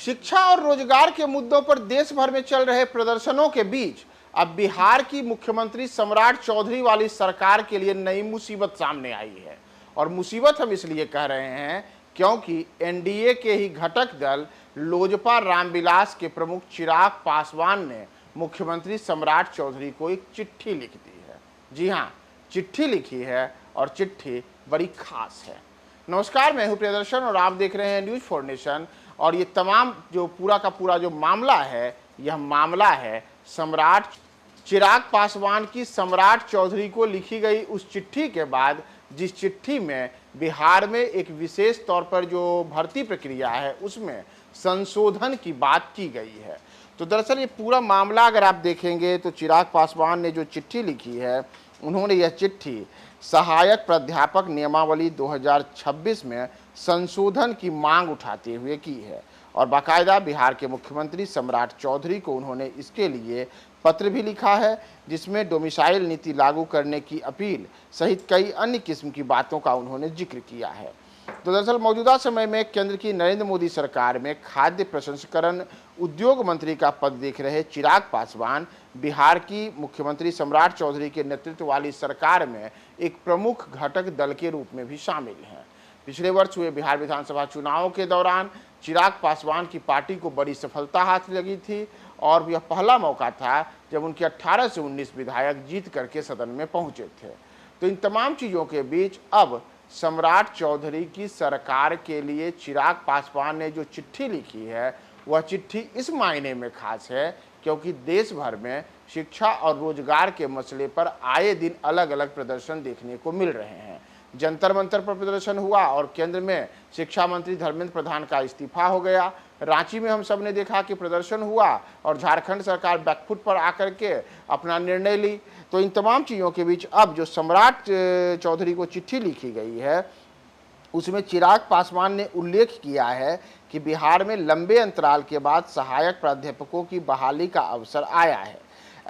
शिक्षा और रोजगार के मुद्दों पर देश भर में चल रहे प्रदर्शनों के बीच अब बिहार की मुख्यमंत्री सम्राट चौधरी वाली सरकार के लिए नई मुसीबत सामने आई है। और मुसीबत हम इसलिए कह रहे हैं क्योंकि एनडीए के ही घटक दल लोजपा रामविलास के प्रमुख चिराग पासवान ने मुख्यमंत्री सम्राट चौधरी को एक चिट्ठी लिख दी है। जी हाँ, चिट्ठी लिखी है और चिट्ठी बड़ी खास है। नमस्कार, मैं हूं प्रियदर्शन और आप देख रहे हैं न्यूज फॉर नेशन। और ये तमाम जो पूरा का पूरा जो मामला है, यह मामला है सम्राट चिराग पासवान की सम्राट चौधरी को लिखी गई उस चिट्ठी के बाद, जिस चिट्ठी में बिहार में एक विशेष तौर पर जो भर्ती प्रक्रिया है उसमें संशोधन की बात की गई है। तो दरअसल ये पूरा मामला अगर आप देखेंगे तो चिराग पासवान ने जो चिट्ठी लिखी है, उन्होंने यह चिट्ठी सहायक प्राध्यापक नियमावली 2026 में संशोधन की मांग उठाते हुए की है। और बाकायदा बिहार के मुख्यमंत्री सम्राट चौधरी को उन्होंने इसके लिए पत्र भी लिखा है, जिसमें डोमिसाइल नीति लागू करने की अपील सहित कई अन्य किस्म की बातों का उन्होंने जिक्र किया है। तो दरअसल मौजूदा समय में केंद्र की नरेंद्र मोदी सरकार में खाद्य प्रसंस्करण उद्योग मंत्री का पद देख रहे चिराग पासवान बिहार की मुख्यमंत्री सम्राट चौधरी के नेतृत्व वाली सरकार में एक प्रमुख घटक दल के रूप में भी शामिल हैं। पिछले वर्ष हुए बिहार विधानसभा चुनावों के दौरान चिराग पासवान की पार्टी को बड़ी सफलता हाथ लगी थी और यह पहला मौका था जब उनके 18 से 19 विधायक जीत करके सदन में पहुंचे थे। तो इन तमाम चीज़ों के बीच अब सम्राट चौधरी की सरकार के लिए चिराग पासवान ने जो चिट्ठी लिखी है, वह चिट्ठी इस मायने में खास है क्योंकि देश भर में शिक्षा और रोजगार के मसले पर आए दिन अलग अलग प्रदर्शन देखने को मिल रहे हैं। जंतर मंतर पर प्रदर्शन हुआ और केंद्र में शिक्षा मंत्री धर्मेंद्र प्रधान का इस्तीफा हो गया। रांची में हम सब ने देखा कि प्रदर्शन हुआ और झारखंड सरकार बैकफुट पर आकर के अपना निर्णय ली। तो इन तमाम चीज़ों के बीच अब जो सम्राट चौधरी को चिट्ठी लिखी गई है, उसमें चिराग पासवान ने उल्लेख किया है कि बिहार में लंबे अंतराल के बाद सहायक प्राध्यापकों की बहाली का अवसर आया है।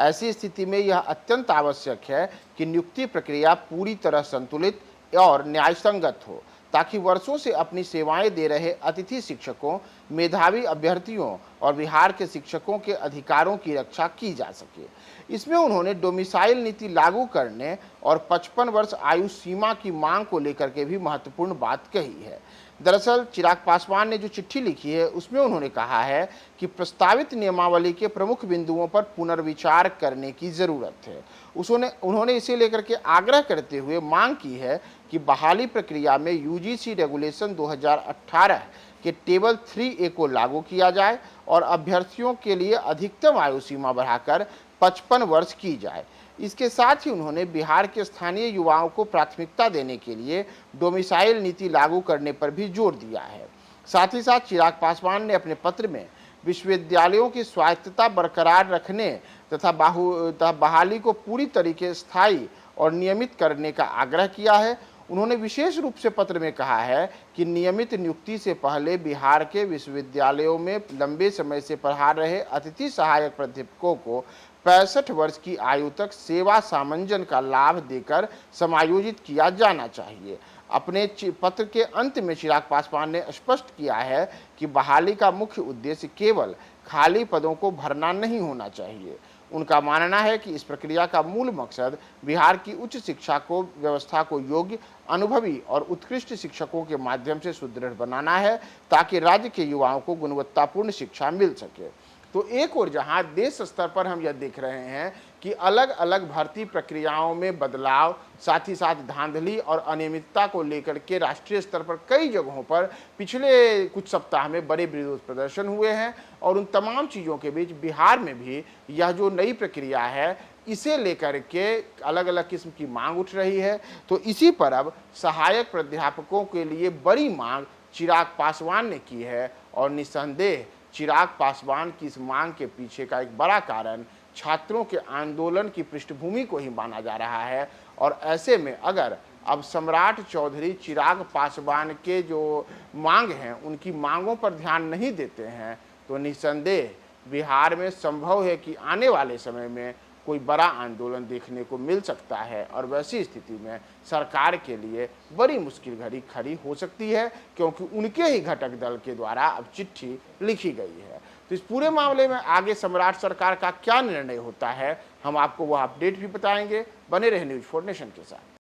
ऐसी स्थिति में यह अत्यंत आवश्यक है कि नियुक्ति प्रक्रिया पूरी तरह संतुलित और न्यायसंगत हो, ताकि वर्षों से अपनी सेवाएं दे रहे अतिथि शिक्षकों, मेधावी अभ्यर्थियों और बिहार के शिक्षकों के अधिकारों की रक्षा की जा सके। इसमें उन्होंने डोमिसाइल नीति लागू करने और 55 वर्ष आयु सीमा की मांग को लेकर के भी महत्वपूर्ण बात कही है। दरअसल चिराग पासवान ने जो चिट्ठी लिखी है, उसमें उन्होंने कहा है कि प्रस्तावित नियमावली के प्रमुख बिंदुओं पर पुनर्विचार करने की ज़रूरत है। उन्होंने इसे लेकर के आग्रह करते हुए मांग की है कि बहाली प्रक्रिया में यूजीसी रेगुलेशन 2018 के टेबल 3A को लागू किया जाए और अभ्यर्थियों के लिए अधिकतम आयु सीमा बढ़ाकर 55 वर्ष की जाए। इसके साथ ही उन्होंने बिहार के स्थानीय युवाओं को प्राथमिकता देने के लिए डोमिसाइल नीति लागू करने पर भी जोर दिया है। साथ ही साथ चिराग पासवान ने अपने पत्र में विश्वविद्यालयों की स्वायत्तता बरकरार रखने तथा बहाली को पूरी तरीके स्थायी और नियमित करने का आग्रह किया है। उन्होंने विशेष रूप से पत्र में कहा है कि नियमित नियुक्ति से पहले बिहार के विश्वविद्यालयों में लंबे समय से पढ़ा रहे अतिथि सहायक प्राध्यापकों को 65 वर्ष की आयु तक सेवा सामंजन का लाभ देकर समायोजित किया जाना चाहिए। अपने पत्र के अंत में चिराग पासवान ने स्पष्ट किया है कि बहाली का मुख्य उद्देश्य केवल खाली पदों को भरना नहीं होना चाहिए। उनका मानना है कि इस प्रक्रिया का मूल मकसद बिहार की उच्च शिक्षा को व्यवस्था को योग्य, अनुभवी और उत्कृष्ट शिक्षकों के माध्यम से सुदृढ़ बनाना है, ताकि राज्य के युवाओं को गुणवत्तापूर्ण शिक्षा मिल सके। तो एक और जहां देश स्तर पर हम यह देख रहे हैं कि अलग अलग भर्ती प्रक्रियाओं में बदलाव, साथ ही साथ धांधली और अनियमितता को लेकर के राष्ट्रीय स्तर पर कई जगहों पर पिछले कुछ सप्ताह में बड़े विरोध प्रदर्शन हुए हैं। और उन तमाम चीज़ों के बीच बिहार में भी यह जो नई प्रक्रिया है, इसे लेकर के अलग अलग किस्म की मांग उठ रही है। तो इसी पर अब सहायक प्राध्यापकों के लिए बड़ी मांग चिराग पासवान ने की है। और निस्संदेह चिराग पासवान की इस मांग के पीछे का एक बड़ा कारण छात्रों के आंदोलन की पृष्ठभूमि को ही माना जा रहा है। और ऐसे में अगर अब सम्राट चौधरी चिराग पासवान के जो मांग हैं, उनकी मांगों पर ध्यान नहीं देते हैं, तो निस्संदेह बिहार में संभव है कि आने वाले समय में कोई बड़ा आंदोलन देखने को मिल सकता है और वैसी स्थिति में सरकार के लिए बड़ी मुश्किल घड़ी खड़ी हो सकती है, क्योंकि उनके ही घटक दल के द्वारा अब चिट्ठी लिखी गई है। तो इस पूरे मामले में आगे सम्राट सरकार का क्या निर्णय होता है, हम आपको वह अपडेट भी बताएंगे। बने रहे न्यूज़ 4 नेशन के साथ।